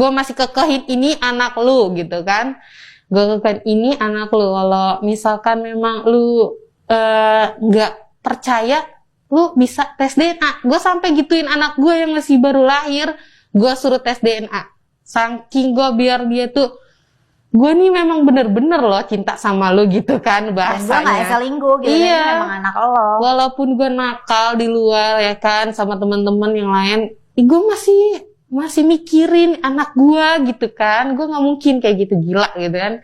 gue masih kekehin ini anak lu gitu kan. Gue kekehin ini anak lu. Kalau misalkan memang lu nggak percaya, lu bisa tes DNA. Gue sampai gituin anak gue yang masih baru lahir, gue suruh tes DNA. Saking gue biar dia tuh, gue nih memang bener-bener loh cinta sama lo gitu kan bahasanya. Gue gak selingkuh gitu, iya. Ini memang anak lo. Walaupun gue nakal di luar ya kan sama teman-teman yang lain, gue masih mikirin anak gue gitu kan. Gue nggak mungkin kayak gitu, gila gitu kan.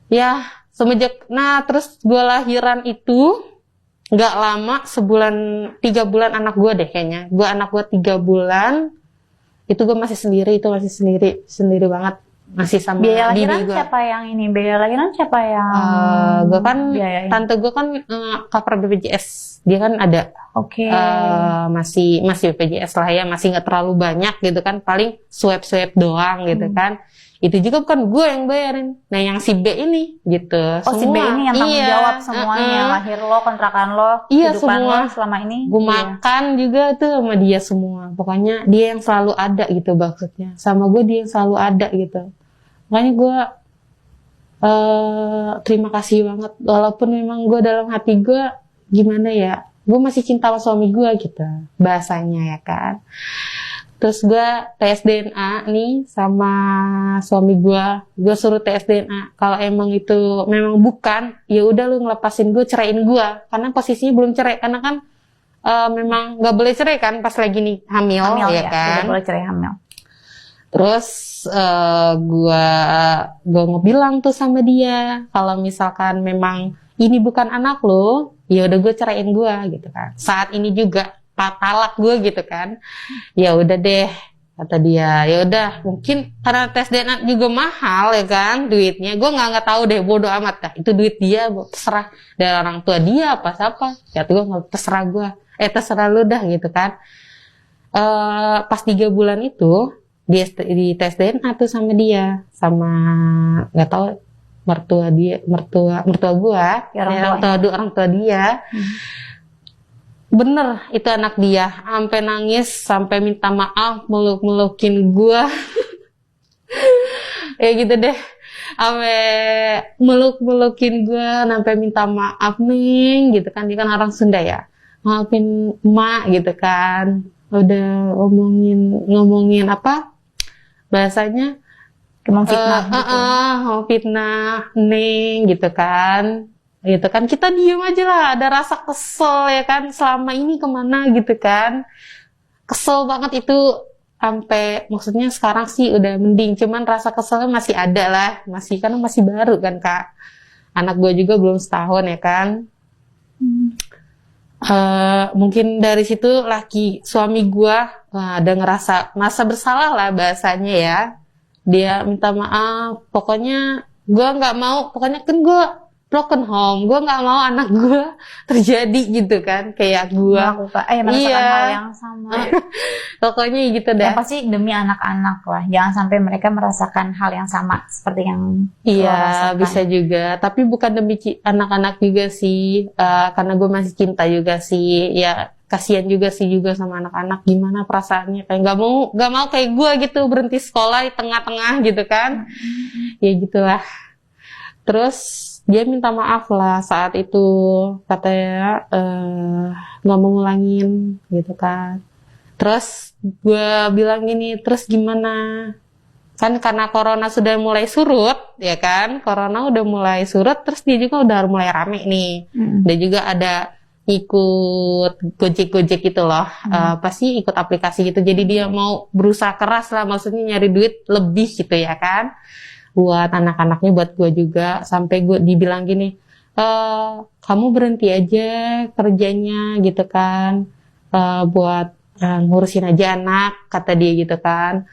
Ya semenjak, terus gue lahiran itu nggak lama, 3 bulan anak gue deh kayaknya. Anak gue 3 bulan. Itu gue masih sendiri banget, masih sama biaya bibi lahiran gue. Siapa yang ini? Biaya lahiran siapa yang? Gue kan, biayain? Tante gue kan cover BPJS, dia kan ada. Oke. Masih BPJS lah ya, masih nggak terlalu banyak gitu kan, paling swab doang gitu kan. Itu juga bukan gue yang bayarin. Nah yang si B ini gitu. Oh semua. Si B ini yang tanggung jawab semuanya. Lahir lo, kontrakan lo, kehidupan semua. lo selama ini. Gue makan juga tuh sama dia semua. Pokoknya dia yang selalu ada gitu maksudnya. Sama gue dia yang selalu ada gitu. Makanya gue terima kasih banget. Walaupun memang gue dalam hati gue gimana ya, gue masih cinta sama suami gue gitu bahasanya ya kan. Terus gue tes DNA nih sama suami gue suruh tes DNA. Kalau emang itu memang bukan, ya udah lu ngelepasin gue, ceraiin gue. Karena posisinya belum cerai, karena kan memang nggak boleh cerai kan pas lagi nih hamil ya kan. Tidak boleh cerai hamil. Terus gue ngebilang tuh sama dia, kalau misalkan memang ini bukan anak lo, ya udah gue ceraiin gue gitu kan. Saat ini juga talak gue gitu kan. Ya udah deh kata dia. Ya udah, mungkin karena tes DNA juga mahal ya kan duitnya. Gue nggak tahu deh, bodo amat dah. Itu duit dia, terserah dari orang tua dia apa siapa. Ya gue nggak, terserah gue. Terserah lu dah gitu kan. Pas 3 bulan itu dia di tes DNA tuh sama dia, sama nggak tahu mertua gue, orang tua dia. Bener, itu anak dia. Sampai nangis, sampai minta maaf, meluk-melukin gua. Ya gitu deh. Sampai meluk-melukin gua, sampai minta maaf nih, gitu kan. Dia kan orang Sunda ya. Maafin emak gitu kan. Udah ngomongin apa? Bahasanya memfitnah gitu. Fitnah Neng gitu kan. Gitu kan, kita diem aja lah, ada rasa kesel ya kan, selama ini kemana gitu kan, kesel banget itu, sampai maksudnya sekarang sih udah mending, cuman rasa keselnya masih ada lah, karena masih baru kan kak, anak gue juga belum setahun ya kan. Mungkin dari situ suami gue ada ngerasa bersalah lah bahasanya ya, dia minta maaf, pokoknya gue nggak mau, pokoknya kan gue broken home, gue nggak mau anak gue terjadi gitu kan, kayak gue merasakan hal yang sama. Pokoknya gitu dah. Yang pasti demi anak-anak lah, jangan sampai mereka merasakan hal yang sama seperti yang bisa juga, tapi bukan demi anak-anak juga sih, karena gue masih cinta juga sih, ya kasihan juga sih juga sama anak-anak, gimana perasaannya, kayak nggak mau kayak gue gitu berhenti sekolah di tengah-tengah gitu kan. Ya gitulah. Terus dia minta maaf lah saat itu, katanya nggak mau ngulangin gitu kan. Terus gue bilang gini, terus gimana? Kan karena corona sudah mulai surut, ya kan? Corona udah mulai surut, terus dia juga udah mulai rame nih. Dia juga ada ikut Gojek gitu loh, pasti ikut aplikasi gitu. Jadi dia mau berusaha keras lah, maksudnya nyari duit lebih gitu ya kan. Buat anak-anaknya, buat gue juga, sampai gue dibilang gini, kamu berhenti aja kerjanya gitu kan, buat ngurusin aja anak, kata dia gitu kan.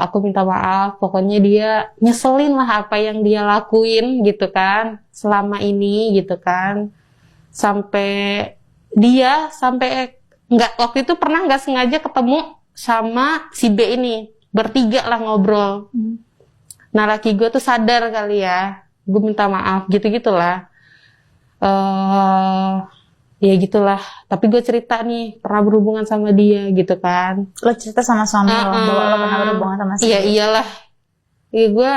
Aku minta maaf, pokoknya dia nyeselin lah apa yang dia lakuin gitu kan selama ini gitu kan, sampai waktu itu pernah nggak sengaja ketemu sama si B ini, bertiga lah ngobrol. Nah laki gue tuh sadar kali ya, gue minta maaf gitu-gitulah. ya gitulah. Tapi gue cerita nih pernah berhubungan sama dia gitu kan. Lo cerita sama suami lo bahwa lo pernah berhubungan sama si Iya iyalah. Ya gue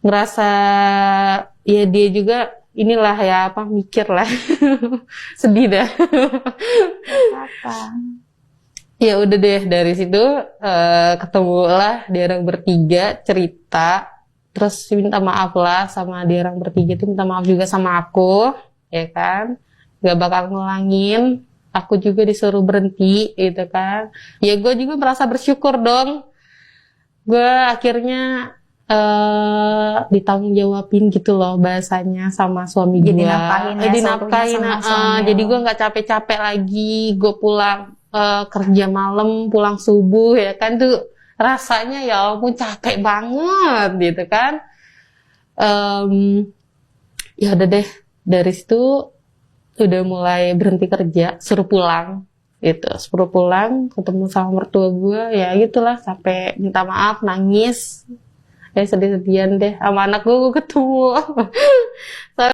ngerasa ya dia juga inilah ya apa mikir lah. Sedih dah. apa? Ya udah deh dari situ ketemulah dia orang bertiga cerita, terus minta maaf lah sama dia orang bertiga itu, minta maaf juga sama aku, ya kan, gak bakal ngulangin. Aku juga disuruh berhenti gitu kan. Ya gue juga merasa bersyukur dong, gue akhirnya ditanggung jawabin gitu loh bahasanya sama suami gue. Jadi nafkahin ya, Dinafkahin, sama suami jadi lo. gue nggak capek-capek lagi. Gue pulang kerja malam, pulang subuh ya kan, tuh rasanya ya ampun capek banget gitu kan. Ya udah deh dari situ udah mulai berhenti kerja, suruh pulang gitu, suruh pulang ketemu sama mertua gue, ya gitulah sampai minta maaf, nangis, sedih-sedihan deh sama anak gue ketemu.